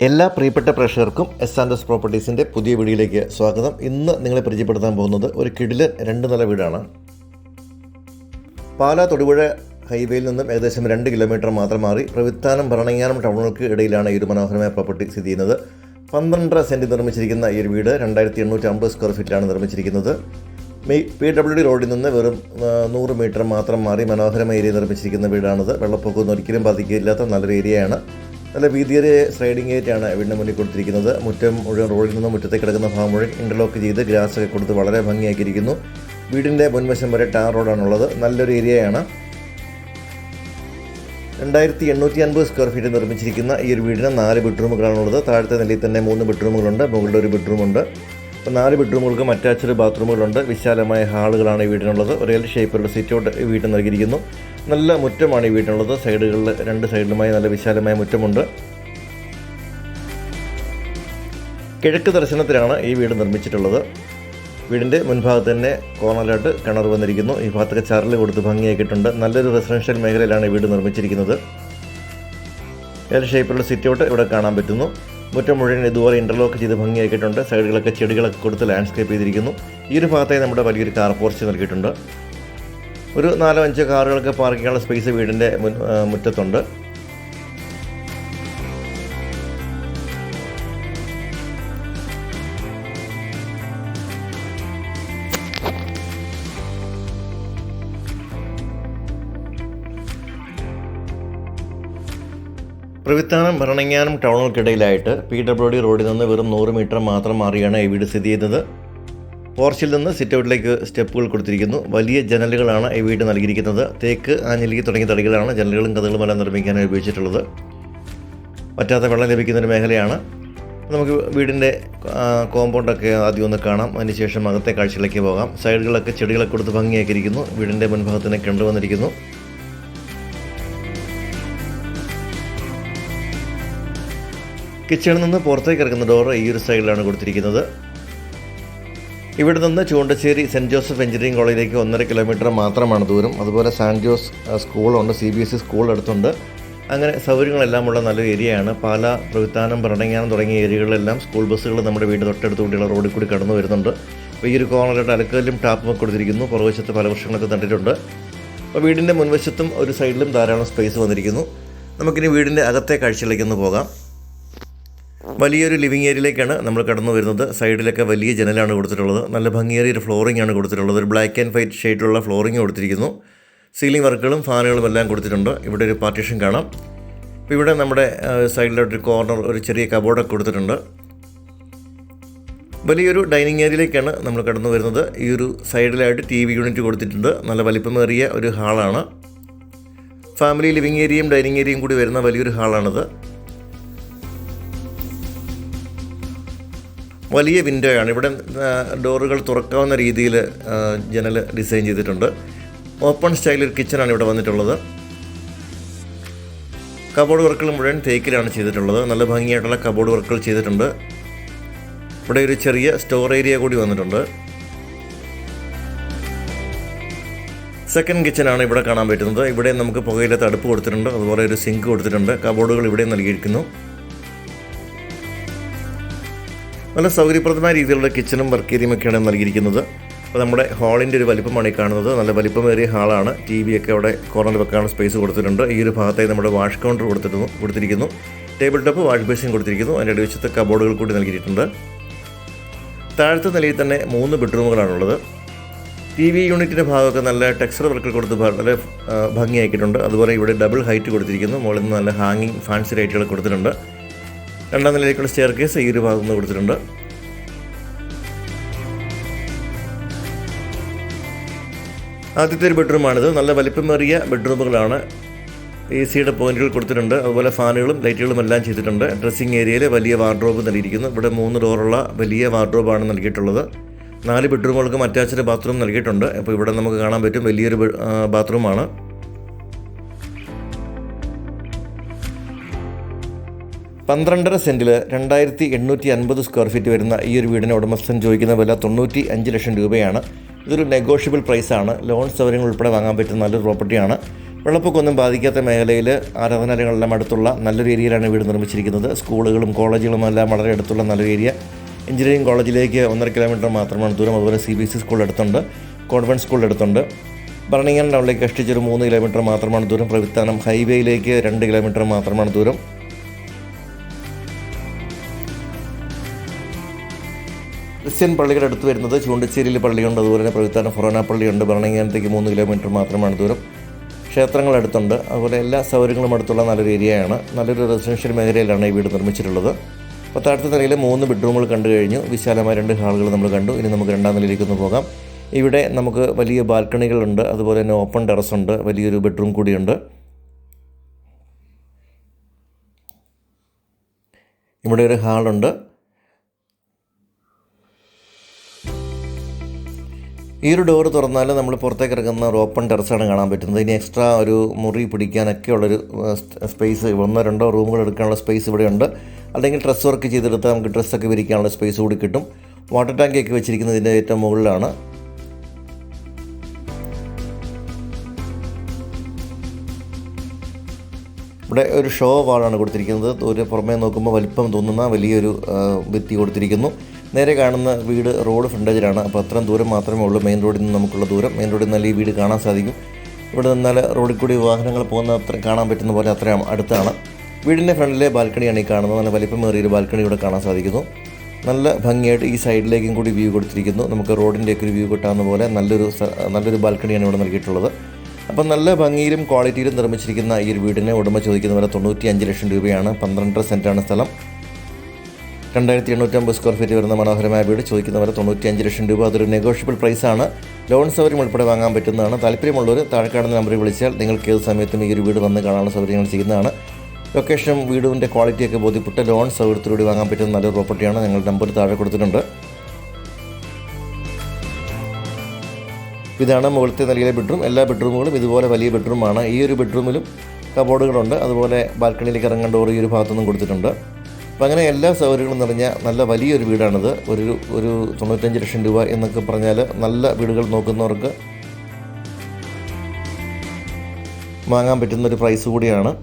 എല്ലാ പ്രിയപ്പെട്ട പ്രേക്ഷകർക്കും എസ് പ്രോപ്പർട്ടീസിൻ്റെ പുതിയ വീഡിയോയിലേക്ക് സ്വാഗതം. ഇന്ന് നിങ്ങളെ പരിചയപ്പെടുത്താൻ പോകുന്നത് ഒരു കിടിലൻ 2 നില വീടാണ്. പാലാ തൊടുപുഴ ഹൈവേയിൽ നിന്നും ഏകദേശം 2 കിലോമീറ്റർ മാത്രം മാറി പ്രവിത്താനം ഭരണങ്ങാനം ടൗണുകൾക്ക് ഇടയിലാണ് ഈ ഒരു മനോഹരമായ പ്രോപ്പർട്ടി സ്ഥിതി ചെയ്യുന്നത്. 12.5 സെൻറ്റ് നിർമ്മിച്ചിരിക്കുന്ന ഈ ഒരു വീട് 2850 സ്ക്വയർ ഫീറ്റിലാണ് നിർമ്മിച്ചിരിക്കുന്നത്. PWD റോഡിൽ നിന്ന് വെറും 100 മീറ്റർ മാത്രം മാറി മനോഹരമായ ഏരിയ നിർമ്മിച്ചിരിക്കുന്ന വീടാണിത്. വെള്ളപ്പൊക്കമൊന്നും ഒരിക്കലും ബാധിക്കില്ലാത്ത നല്ലൊരു ഏരിയയാണ്. നല്ല വീതിയേറിയ സ്ലൈഡിംഗ് ഗേറ്റാണ് വീടിന് മുന്നിൽ കൊടുത്തിരിക്കുന്നത്. മുറ്റം മുഴുവൻ റോഡിൽ നിന്ന് മുറ്റത്തേക്ക് കിടക്കുന്ന ഭാഗം മുഴുവൻ ഇൻ്റർലോക്ക് ചെയ്ത് ഗ്രാസൊക്കെ കൊടുത്ത് വളരെ ഭംഗിയാക്കിയിരിക്കുന്നു. വീടിൻ്റെ മുൻവശം വരെ ടാർ റോഡാണുള്ളത്. നല്ലൊരു ഏരിയയാണ്. 2850 സ്ക്വയർ ഫീറ്റ് നിർമ്മിച്ചിരിക്കുന്ന ഈ ഒരു വീടിന് 4 ബെഡ്റൂമുകളാണുള്ളത്. താഴത്തെ നിലയിൽ തന്നെ 3 ബെഡ്റൂമുകളുണ്ട്. മുകളിൽ ഒരു ബെഡ്റൂമുണ്ട്. അപ്പോൾ 4 ബെഡ്റൂമുകൾക്ക് അറ്റാച്ച്ഡ് ബാത്റൂമുകളുണ്ട്. വിശാലമായ ഹാളുകളാണ് ഈ വീടിനുള്ളത്. ഒരു എൽ ഷേപ്പിലുള്ള സിറ്റ് ഔട്ട് ഈ വീട്ടിൽ നൽകിയിരിക്കുന്നു. നല്ല മുറ്റമാണ് ഈ വീട്ടിനുള്ളത്. സൈഡുകളിൽ 2 സൈഡിലുമായി നല്ല വിശാലമായ മുറ്റമുണ്ട്. കിഴക്ക് ദർശനത്തിലാണ് ഈ വീട് നിർമ്മിച്ചിട്ടുള്ളത്. വീടിൻ്റെ മുൻഭാഗത്ത് തന്നെ കോർണറിലായിട്ട് കിണർ വന്നിരിക്കുന്നു. ഈ ഭാഗത്തൊക്കെ ചരൽ കൊടുത്ത് ഭംഗിയാക്കിയിട്ടുണ്ട്. നല്ലൊരു റെസിഡൻഷ്യൽ മേഖലയിലാണ് ഈ വീട് നിർമ്മിച്ചിരിക്കുന്നത്. എൽ ഷേപ്പിലുള്ള സിറ്റ് ഔട്ട് ഇവിടെ കാണാൻ പറ്റുന്നു. മുറ്റം മുഴുവൻ ഇതുപോലെ ഇൻ്റർലോക്ക് ചെയ്ത് ഭംഗിയാക്കിയിട്ടുണ്ട്. സൈഡുകളൊക്കെ ചെടികളൊക്കെ കൊടുത്ത് ലാൻഡ്സ്കേപ്പ് ചെയ്തിരിക്കുന്നു. ഈ ഒരു ഭാഗത്തായി നമ്മുടെ വലിയൊരു കാർ പോർച്ച് നൽകിയിട്ടുണ്ട്. ഒരു 4-5 കാറുകളൊക്കെ പാർക്ക് ചെയ്യാനുള്ള സ്പേസ് വീടിൻ്റെ മുറ്റത്തുണ്ട്. പ്രവിത്താനം ഭരണങ്ങാനം ടൗണുകൾക്കിടയിലായിട്ട് PWD റോഡിൽ നിന്ന് വെറും 100 മീറ്റർ മാത്രം മാറിയാണ് ഈ വീട് സ്ഥിതി ചെയ്യുന്നത്. പോർച്ചിൽ നിന്ന് സിറ്റ് ഔട്ടിലേക്ക് സ്റ്റെപ്പുകൾ കൊടുത്തിരിക്കുന്നു. വലിയ ജനലുകളാണ് ഈ വീട് നൽകിയിരിക്കുന്നത്. തേക്ക്, ആഞ്ഞിലിക്ക് തുടങ്ങിയ തടികളാണ് ജനലുകളും കഥകളും എല്ലാം നിർമ്മിക്കാനായി ഉപയോഗിച്ചിട്ടുള്ളത്. പറ്റാത്ത വെള്ളം ലഭിക്കുന്നൊരു മേഖലയാണ്. നമുക്ക് വീടിൻ്റെ കോമ്പൗണ്ടൊക്കെ ആദ്യം ഒന്ന് കാണാം. അതിനുശേഷം അകത്തെ കാഴ്ചകളിലേക്ക് പോകാം. സൈഡുകളൊക്കെ ചെടികളൊക്കെ കൊടുത്ത് ഭംഗിയാക്കിയിരിക്കുന്നു. വീടിൻ്റെ മുൻഭാഗത്തിന് കിണർ വന്നിരിക്കുന്നു. കിച്ചണിൽ നിന്ന് പുറത്തേക്ക് ഇറങ്ങുന്ന ഡോറ് ഈ ഒരു സൈഡിലാണ് കൊടുത്തിരിക്കുന്നത്. ഇവിടെ നിന്ന് ചൂണ്ടശ്ശേരി സെൻറ്റ് ജോസഫ് എഞ്ചിനീയറിംഗ് കോളേജിലേക്ക് 1.5 കിലോമീറ്റർ മാത്രമാണ് ദൂരം. അതുപോലെ സാൻറ്റ് ജോസ് സ്കൂളുണ്ട്, CBSE സ്കൂൾ അടുത്തുണ്ട്. അങ്ങനെ സൗകര്യങ്ങളെല്ലാമുള്ള നല്ലൊരു ഏരിയയാണ്. പാലാ, പ്രവിത്താനം, ഭരണങ്ങാനം തുടങ്ങിയ ഏരിയകളിലെല്ലാം സ്കൂൾ ബസ്സുകൾ നമ്മുടെ വീട് തൊട്ടടുത്ത് കൂടിയുള്ള റോഡിൽ കൂടി കടന്നു വരുന്നുണ്ട്. അപ്പോൾ ഈ ഒരു കോർണറായിട്ട് അലക്കല്ലും ടാപ്പും കൊടുത്തിരിക്കുന്നു. പുറവശത്ത് പല വൃക്ഷങ്ങളൊക്കെ നട്ടിട്ടുണ്ട്. അപ്പോൾ വീടിൻ്റെ മുൻവശത്തും ഒരു സൈഡിലും ധാരാളം സ്പേസ് വന്നിരിക്കുന്നു. നമുക്കിനി വീടിൻ്റെ അകത്തെ കാഴ്ചയിലേക്കൊന്ന് പോകാം. വലിയൊരു ലിവിങ് ഏരിയയിലേക്കാണ് നമ്മൾ കടന്നു വരുന്നത്. സൈഡിലൊക്കെ വലിയ ജനലാണ് കൊടുത്തിട്ടുള്ളത്. നല്ല ഭംഗിയേറിയൊരു ഫ്ലോറിംഗ് ആണ് കൊടുത്തിട്ടുള്ളത്. ഒരു ബ്ലാക്ക് ആൻഡ് വൈറ്റ് ഷെയ്ഡിലുള്ള ഫ്ലോറിംഗ് കൊടുത്തിരിക്കുന്നു. സീലിംഗ് വർക്കുകളും ഫാനുകളും എല്ലാം കൊടുത്തിട്ടുണ്ട്. ഇവിടെ ഒരു പാർട്ടീഷൻ കാണാം. അപ്പോൾ ഇവിടെ നമ്മുടെ സൈഡിലോട്ടൊരു കോർണർ ഒരു ചെറിയ കബോർഡൊക്കെ കൊടുത്തിട്ടുണ്ട്. വലിയൊരു ഡൈനിങ് ഏരിയയിലേക്കാണ് നമ്മൾ കടന്നു വരുന്നത്. ഈ ഒരു സൈഡിലായിട്ട് TV യൂണിറ്റ് കൊടുത്തിട്ടുണ്ട്. നല്ല വലിപ്പമേറിയ ഒരു ഹാളാണ്. ഫാമിലി ലിവിങ് ഏരിയയും ഡൈനിങ് ഏരിയയും കൂടി വരുന്ന വലിയൊരു ഹാളാണിത്. വലിയ വിൻഡോയാണ്. ഇവിടെ ഡോറുകൾ തുറക്കാവുന്ന രീതിയിൽ ജനൽ ഡിസൈൻ ചെയ്തിട്ടുണ്ട്. ഓപ്പൺ സ്റ്റൈലൊരു കിച്ചണാണ് ഇവിടെ വന്നിട്ടുള്ളത്. കബോർഡ് വർക്കുകൾ മുഴുവൻ തേക്കിലാണ് ചെയ്തിട്ടുള്ളത്. നല്ല ഭംഗിയായിട്ടുള്ള കബോർഡ് വർക്കുകൾ ചെയ്തിട്ടുണ്ട്. ഇവിടെ ഒരു ചെറിയ സ്റ്റോർ ഏരിയ കൂടി വന്നിട്ടുണ്ട്. സെക്കൻഡ് കിച്ചണാണ് ഇവിടെ കാണാൻ പറ്റുന്നത്. ഇവിടെ നമുക്ക് പുകയില്ലാത്ത അടുപ്പ് കൊടുത്തിട്ടുണ്ട്. അതുപോലെ ഒരു സിങ്ക് കൊടുത്തിട്ടുണ്ട്. കബോർഡുകൾ ഇവിടെ നൽകിയിരിക്കുന്നു. നല്ല സൗകര്യപ്രദമായ രീതിയിലുള്ള കിച്ചണും വർക്ക് ഏരിയയും ഒക്കെയാണ് നൽകിയിരിക്കുന്നത്. അപ്പോൾ നമ്മുടെ ഹാളിൻ്റെ ഒരു വലിപ്പമാണ് ഈ കാണുന്നത്. നല്ല വലിപ്പമേറിയ ഹാളാണ്. TV ഒക്കെ അവിടെ കോർണറിൽ വെക്കാനുള്ള സ്പേസ് കൊടുത്തിട്ടുണ്ട്. ഈ ഒരു ഭാഗത്തായി നമ്മുടെ വാഷ് കൗണ്ടർ കൊടുത്തിരിക്കുന്നു. ടേബിൾ ടോപ്പ്, വാഷ് ബേസിൻ കൊടുത്തിരിക്കുന്നു. അതിൻ്റെ അടിവശത്ത് കബോർഡുകൾ കൂടി നൽകിയിട്ടുണ്ട്. താഴത്തെ നിലയിൽ തന്നെ 3 ബെഡ്റൂമുകളാണുള്ളത്. TV യൂണിറ്റിൻ്റെ ഭാഗമൊക്കെ നല്ല ടെക്സ്ചർ വർക്കുകൾ കൊടുത്ത് വളരെ ഭംഗിയാക്കിയിട്ടുണ്ട്. അതുപോലെ ഇവിടെ ഡബിൾ ഹൈറ്റ് കൊടുത്തിരിക്കുന്നു. മുകളിൽ നിന്ന് നല്ല ഹാങ്ങിങ് ഫാൻസി ലൈറ്റുകൾ കൊടുത്തിട്ടുണ്ട്. 2ാം നിലയിലേക്കുള്ള സ്റ്റെയർ കേസ് ഈ ഒരു ഭാഗത്ത് നിന്ന് കൊടുത്തിട്ടുണ്ട്. ആദ്യത്തെ ഒരു ബെഡ്റൂമാണിത്. നല്ല വലിപ്പമേറിയ ബെഡ്റൂമുകളാണ്. AC-യുടെ പോയിന്റുകൾ കൊടുത്തിട്ടുണ്ട്. അതുപോലെ ഫാനുകളും ലൈറ്റുകളും എല്ലാം ചെയ്തിട്ടുണ്ട്. ഡ്രസ്സിംഗ് ഏരിയയിൽ വലിയ വാർഡ്രോബ് നൽകിയിരിക്കുന്നു. ഇവിടെ 3 ഡോറുള്ള വലിയ വാർഡ്രോബാണ് നൽകിയിട്ടുള്ളത്. 4 ബെഡ്റൂമുകൾക്കും അറ്റാച്ച്ഡ് ബാത്റൂം നൽകിയിട്ടുണ്ട്. അപ്പോൾ ഇവിടെ നമുക്ക് കാണാൻ പറ്റും വലിയൊരു ബാത്റൂമാണ്. 12.5 സെൻറ്റിൽ 2850 സ്ക്വയർ ഫീറ്റ് വരുന്ന ഈ ഒരു വീടിന് ഉടമസ്ഥൻ ചോദിക്കുന്ന വില 95 ലക്ഷം രൂപയാണ്. ഇതൊരു നെഗോഷ്യബിൾ പ്രൈസാണ്. ലോൺ സൗകര്യങ്ങൾ ഉൾപ്പെടെ വാങ്ങാൻ പറ്റുന്ന നല്ലൊരു പ്രോപ്പർട്ടിയാണ്. വെള്ളപ്പൊക്കമൊന്നും ബാധിക്കാത്ത മേഖലയിൽ ആരാധനാലയങ്ങളെല്ലാം അടുത്തുള്ള നല്ലൊരു ഏരിയയിലാണ് വീട് നിർമ്മിച്ചിരിക്കുന്നത്. സ്കൂളുകളും കോളേജുകളും എല്ലാം വളരെ അടുത്തുള്ള നല്ലൊരു ഏരിയ. എഞ്ചിനീയറിംഗ് കോളേജിലേക്ക് 1.5 കിലോമീറ്റർ മാത്രമാണ് ദൂരം. അതുപോലെ CBSE സ്കൂൾ അടുത്തുണ്ട്, കോൺവെൻറ്റ് സ്കൂൾ അടുത്തുണ്ട്. ബർണിങ്ങൽ ടൗണിലേക്ക് കഷ്ടിച്ചൊരു 3 കിലോമീറ്റർ മാത്രമാണ് ദൂരം. പ്രവിത്താനം ഹൈവേയിലേക്ക് 2 കിലോമീറ്റർ മാത്രമാണ് ദൂരം. ക്രിസ്ത്യൻ പള്ളിയുടെ അടുത്ത് വരുന്നത് ചൂണ്ടശ്ശേരിയിൽ പള്ളിയുണ്ട്, അതുപോലെ തന്നെ പ്രവിത്താനം ഫൊറോന പള്ളിയുണ്ട്. ബർണിങ്ങലത്തേക്ക് 3 കിലോമീറ്റർ മാത്രമാണ് ദൂരം. ക്ഷേത്രങ്ങൾ അടുത്തുണ്ട്, അതുപോലെ എല്ലാ സൗകര്യങ്ങളും അടുത്തുള്ള നല്ലൊരു ഏരിയയാണ്. നല്ലൊരു റെസിഡൻഷ്യൽ മേഖലയിലാണ് ഈ വീട് നിർമ്മിച്ചിട്ടുള്ളത്. അപ്പോൾ താഴത്തെ നിലയിൽ 3 ബെഡ്റൂമുകൾ കണ്ടു കഴിഞ്ഞു. വിശാലമായ 2 ഹാളുകൾ നമ്മൾ കണ്ടു. ഇനി നമുക്ക് 2ാം നിലയിലേക്ക് ഒന്ന് പോകാം. ഇവിടെ നമുക്ക് വലിയ ബാൽക്കണികളുണ്ട്, അതുപോലെ തന്നെ ഓപ്പൺ ടെറസുണ്ട്, വലിയൊരു ബെഡ്റൂം കൂടിയുണ്ട്. ഇവിടെ ഒരു ഹാളുണ്ട്. ഈ ഒരു ഡോറ് തുറന്നാൽ നമ്മൾ പുറത്തേക്ക് ഇറങ്ങുന്ന ഒരു ഓപ്പൺ ടെറസാണ് കാണാൻ പറ്റുന്നത്. ഇനി എക്സ്ട്രാ ഒരു മുറി പിടിക്കാനൊക്കെ ഉള്ളൊരു സ്പേസ്, 1-2 റൂമുകൾ എടുക്കാനുള്ള സ്പേസ് ഇവിടെയുണ്ട്. അല്ലെങ്കിൽ ഡ്രസ് വർക്ക് ചെയ്തെടുത്താൽ നമുക്ക് ഡ്രസ്സൊക്കെ വിരിക്കാനുള്ള സ്പേസ് കൂടി കിട്ടും. വാട്ടർ ടാങ്കൊക്കെ വെച്ചിരിക്കുന്നത് ഇതിൻ്റെ ഏറ്റവും മുകളിലാണ്. ഇവിടെ ഒരു ഷോ വാളാണ് കൊടുത്തിരിക്കുന്നത്. ഒരു പുറമേ നോക്കുമ്പോൾ വലിപ്പം തോന്നുന്ന വലിയൊരു ഭിത്തി കൊടുത്തിരിക്കുന്നു. നേരെ കാണുന്ന വീട് റോഡ് ഫ്രണ്ടേജിലാണ്. അപ്പോൾ അത്രയും ദൂരം മാത്രമേ ഉള്ളൂ മെയിൻ റോഡിൽ നിന്ന് നമുക്കുള്ള ദൂരം. മെയിൻ റോഡിൽ നിന്നാൽ ഈ വീട് കാണാൻ സാധിക്കും. ഇവിടെ നിന്നാൽ റോഡിൽ കൂടി വാഹനങ്ങൾ പോകുന്ന അത്ര കാണാൻ പറ്റുന്ന പോലെ അത്രയും അടുത്താണ്. വീടിൻ്റെ ഫ്രണ്ടിലെ ബാൽക്കണിയാണ് ഈ കാണുന്നത്. നല്ല വലിപ്പമേറിയൊരു ബാൽക്കണി ഇവിടെ കാണാൻ സാധിക്കുന്നു. നല്ല ഭംഗിയായിട്ട് ഈ സൈഡിലേക്കും കൂടി വ്യൂ കൊടുത്തിരിക്കുന്നു. നമുക്ക് റോഡിൻ്റെയൊക്കെ ഒരു വ്യൂ കിട്ടാവുന്ന പോലെ നല്ലൊരു ബാൽക്കണിയാണ് ഇവിടെ നൽകിയിട്ടുള്ളത്. അപ്പം നല്ല ഭംഗിയിലും ക്വാളിറ്റിയിലും നിർമ്മിച്ചിരിക്കുന്ന ഈ ഒരു വീടിന് ഉടമ ചോദിക്കുന്ന വില 95 ലക്ഷം രൂപയാണ്. 12 സെൻറ്റാണ് സ്ഥലം. 2850 സ്ക്വയർ ഫീറ്റ് വരുന്ന മനോഹരമായ വീട് ചോദിക്കുന്ന വില 95 ലക്ഷം രൂപ. അതൊരു നെഗോഷ്യബിൾ പ്രൈസാണ്. ലോൺ സൗകര്യം ഉൾപ്പെടെ വാങ്ങാൻ പറ്റുന്നതാണ്. താല്പര്യമുള്ളവർ താഴെ കാണുന്ന നമ്പറിൽ വിളിച്ചാൽ നിങ്ങൾക്ക് ഏത് സമയത്തും ഈ ഒരു വീട് വന്ന് കാണാനുള്ള സൗകര്യങ്ങൾ ചെയ്യുന്നതാണ്. ലൊക്കേഷനും വീടിൻ്റെ ക്വാളിറ്റിയൊക്കെ ബോധ്യപ്പെട്ട് ലോൺ സൗകര്യത്തിലൂടെ വാങ്ങാൻ പറ്റുന്ന നല്ലൊരു പ്രോപ്പർട്ടിയാണ്. ഞങ്ങൾ നമ്പർ താഴെ കൊടുത്തിട്ടുണ്ട്. ഇതാണ് മുകളിലത്തെ നിലയിലെ ബെഡ്റൂം. എല്ലാ ബെഡ്റൂമുകളും ഇതുപോലെ വലിയ ബെഡ്റൂമാണ്. ഈ ഒരു ബെഡ്റൂമിലും കബോർഡുകളുണ്ട്, അതുപോലെ ബാൽക്കണിയിലേക്ക് ഇറങ്ങേണ്ട ഡോർ ഈ ഒരു ഭാഗത്തുനിന്നും കൊടുത്തിട്ടുണ്ട്. അപ്പോൾ അങ്ങനെ എല്ലാ സൗകര്യങ്ങളും നിറഞ്ഞ നല്ല വലിയൊരു വീടാണിത്. ഒരു 95 ലക്ഷം രൂപ എന്നൊക്കെ പറഞ്ഞാൽ നല്ല വീടുകൾ നോക്കുന്നവർക്ക് വാങ്ങാൻ പറ്റുന്നൊരു പ്രൈസ് കൂടിയാണ്.